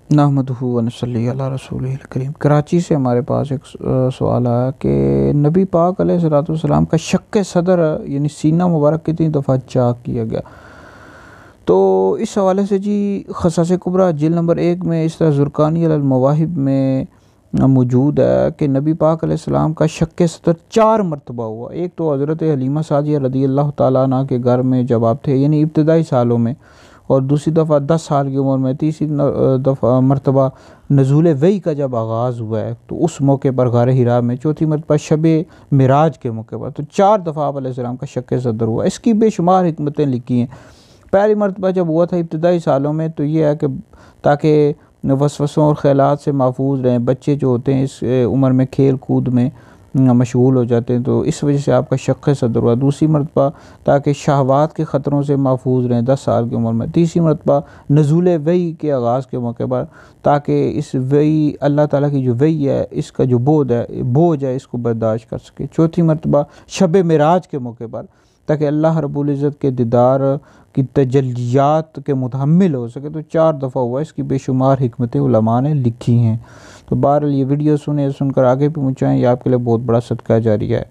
नहमदुहु व नसल्ली अला रसूलिल करीम। कराची से हमारे पास एक सवाल आया कि नबी पाक अलैहिस्सलाम का शक्के सदर यानी सीना मुबारक कितनी दफ़ा चाक किया गया। तो इस हवाले से जी ख़सास कुबरा जिल्द नंबर 1 में इस तरह ज़ुरक़ानी अल मवाहिब में मौजूद है कि नबी पाक अलैहिस्सलाम का शक्के सदर 4 मरतबा हुआ। एक तो हज़रत हलीमा सादिया रज़ियल्लाहु तआला अन्हा के घर में जब आप थे यानी इब्तदाई सालों में, और दूसरी दफ़ा 10 साल की उम्र में, तीसरी दफ़ा मरतबा नज़ूल वही का जब आगाज़ हुआ है तो उस मौके पर गार हिरा में, चौथी मरतबा शब मिराज के मौके पर। तो 4 दफ़ा आप अलैहिस्सलाम का शक्के सदर हुआ। इसकी बेशुमार हिकमतें लिखी हैं। पहली मरतबा जब हुआ था इब्तदाई सालों में तो ये है कि ताकि वसवसों और ख़यालात से महफूज रहें। बच्चे जो होते हैं इस उम्र में खेल कूद में मशगूल हो जाते हैं, तो इस वजह से आपका शक्के सदर हुआ। दूसरी मरतबा ताकि शहवात के ख़तरों से महफूज रहें 10 साल की उम्र में। तीसरी मरतबा नज़ूल वही के आगाज़ के मौके पर, ताकि इस वही अल्लाह ताला की जो वही है इसका जो बोझ है इसको बर्दाश्त कर सके। चौथी मरतबा शब मिराज के मौके पर, ताकि अल्लाह रब्बुल इज़्ज़त के दीदार की तजल्लियात के मुतहम्मिल हो सके। तो 4 दफ़ा हुआ। इसकी बेशुमार हिकमतें उलमा ने लिखी हैं। तो बहरहाल ये वीडियो सुनकर आगे भी पहुँचाएँ, ये आपके लिए बहुत बड़ा सदका जारिया है।